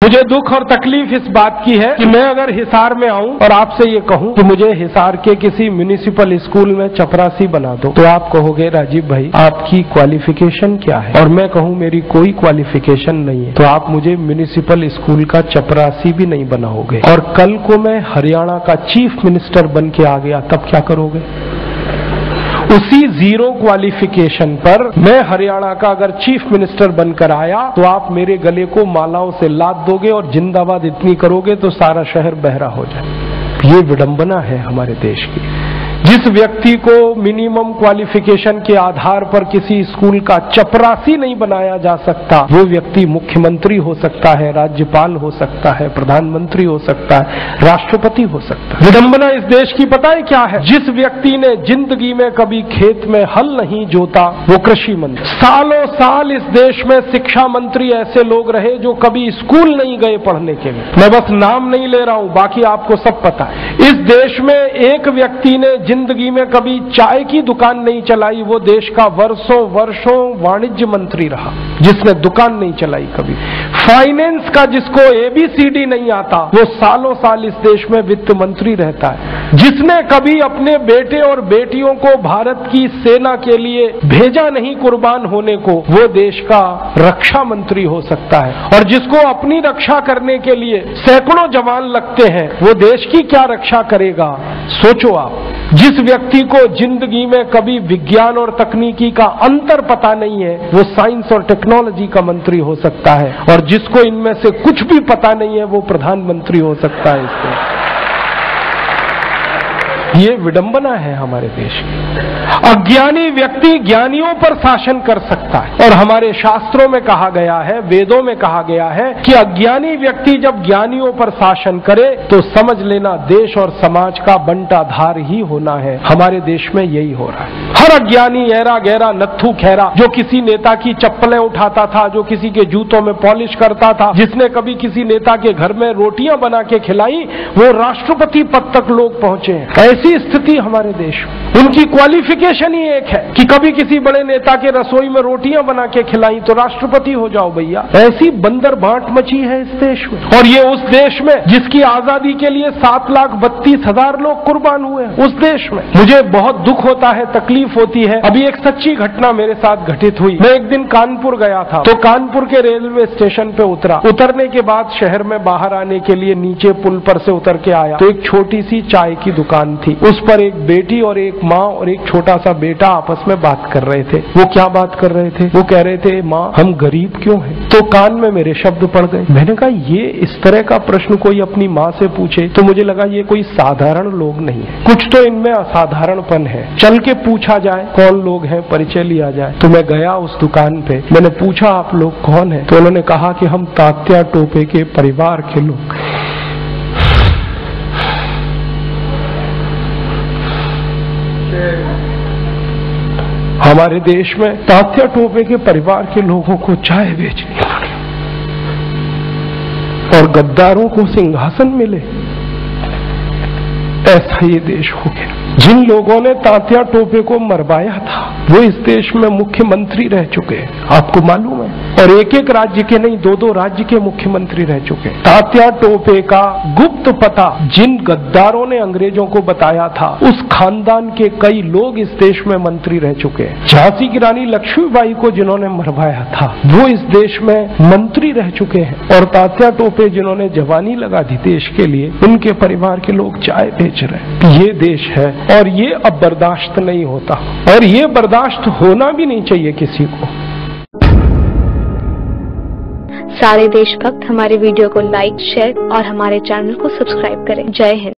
मुझे दुख और तकलीफ इस बात की है कि मैं अगर हिसार में आऊं और आपसे ये कहूं कि मुझे हिसार के किसी म्युनिसिपल स्कूल में चपरासी बना दो, तो आप कहोगे राजीव भाई आपकी क्वालिफिकेशन क्या है, और मैं कहूं मेरी कोई क्वालिफिकेशन नहीं है, तो आप मुझे म्युनिसिपल स्कूल का चपरासी भी नहीं बनाओगे। और कल को मैं हरियाणा का चीफ मिनिस्टर बन के आ गया, तब क्या करोगे? उसी जीरो क्वालिफिकेशन पर मैं हरियाणा का अगर चीफ मिनिस्टर बनकर आया तो आप मेरे गले को मालाओं से लाद दोगे और जिंदाबाद इतनी करोगे तो सारा शहर बहरा हो जाए। ये विडंबना है हमारे देश की। जिस व्यक्ति को मिनिमम क्वालिफिकेशन के आधार पर किसी स्कूल का चपरासी नहीं बनाया जा सकता, वो व्यक्ति मुख्यमंत्री हो सकता है, राज्यपाल हो सकता है, प्रधानमंत्री हो सकता है, राष्ट्रपति हो सकता है। विडंबना इस देश की पता है क्या है? जिस व्यक्ति ने जिंदगी में कभी खेत में हल नहीं जोता वो कृषि मंत्री। सालों साल इस देश में शिक्षा मंत्री ऐसे लोग रहे जो कभी स्कूल नहीं गए पढ़ने के लिए। मैं बस नाम नहीं ले रहा हूं, बाकी आपको सब पता है। इस देश में एक व्यक्ति ने जिंदगी में कभी चाय की दुकान नहीं चलाई, वो देश का वर्षों वाणिज्य मंत्री रहा जिसने दुकान नहीं चलाई कभी। फाइनेंस का जिसको ABCD नहीं आता वो सालों साल इस देश में वित्त मंत्री रहता है। जिसने कभी अपने बेटे और बेटियों को भारत की सेना के लिए भेजा नहीं कुर्बान होने को, वो देश का रक्षा मंत्री हो सकता है। और जिसको अपनी रक्षा करने के लिए सैकड़ों जवान लगते हैं वो देश की क्या रक्षा करेगा? सोचो आप। जिस व्यक्ति को जिंदगी में कभी विज्ञान और तकनीकी का अंतर पता नहीं है वो साइंस और टेक्नोलॉजी का मंत्री हो सकता है, और जिसको इनमें से कुछ भी पता नहीं है वो प्रधानमंत्री हो सकता है। इससे ये विडंबना है हमारे देश की। अज्ञानी व्यक्ति ज्ञानियों पर शासन कर सकता है, और हमारे शास्त्रों में कहा गया है, वेदों में कहा गया है कि अज्ञानी व्यक्ति जब ज्ञानियों पर शासन करे तो समझ लेना देश और समाज का बंटाधार ही होना है। हमारे देश में यही हो रहा है। हर अज्ञानी ऐरा गहरा नत्थू खैरा जो किसी नेता की चप्पलें उठाता था, जो किसी के जूतों में पॉलिश करता था, जिसने कभी किसी नेता के घर में रोटियां बना के खिलाई, वो राष्ट्रपति पद तक लोग पहुंचे हैं। ऐसी स्थिति हमारे देश में। उनकी क्वालिफिकेशन ही एक है कि कभी किसी बड़े नेता के रसोई में रोटियां बना के खिलाई तो राष्ट्रपति हो जाओ भैया। ऐसी बंदर बांट मची है इस देश में। और ये उस देश में जिसकी आजादी के लिए 7,32,000 लोग कुर्बान हुए हैं, उस देश में। मुझे बहुत दुख होता है, तकलीफ होती है। अभी एक सच्ची घटना मेरे साथ घटित हुई। मैं एक दिन कानपुर गया था, तो कानपुर के रेलवे स्टेशन पे उतरा। उतरने के बाद शहर में बाहर आने के लिए नीचे पुल पर से उतर के आया तो एक छोटी सी चाय की दुकान थी। उस पर एक बेटी और एक माँ और एक छोटा सा बेटा आपस में बात कर रहे थे। वो क्या बात कर रहे थे? वो कह रहे थे, माँ हम गरीब क्यों हैं? तो कान में मेरे शब्द पड़ गए। मैंने कहा ये इस तरह का प्रश्न कोई अपनी माँ से पूछे तो मुझे लगा ये कोई साधारण लोग नहीं है, कुछ तो इनमें असाधारणपन है। चल के पूछा जाए कौन लोग हैं, परिचय लिया जाए। तो मैं गया उस दुकान पे, मैंने पूछा आप लोग कौन है? तो उन्होंने कहा कि हम तात्या टोपे के परिवार के लोग। हमारे देश में तात्या टोपे के परिवार के लोगों को चाय बेचनी पड़ी और गद्दारों को सिंहासन मिले। ऐसा ये देश हो गया। जिन लोगों ने तात्या टोपे को मरवाया था वो इस देश में मुख्यमंत्री रह चुके हैं, आपको मालूम है। और एक एक राज्य के नहीं, 2-2 राज्य के मुख्यमंत्री रह चुके हैं। तात्या टोपे का गुप्त पता जिन गद्दारों ने अंग्रेजों को बताया था, उस खानदान के कई लोग इस देश में मंत्री रह चुके हैं। झांसी की रानी लक्ष्मीबाई को जिन्होंने मरवाया था वो इस देश में मंत्री रह चुके हैं। और तात्या टोपे जिन्होंने जवानी लगा दी देश के लिए, उनके परिवार के लोग चाय बेच रहे हैं। ये देश है और ये अब बर्दाश्त नहीं होता, और ये बर्दाश्त होना भी नहीं चाहिए किसी को। सारे देशभक्त हमारे वीडियो को लाइक, शेयर और हमारे चैनल को सब्सक्राइब करें। जय हिंद।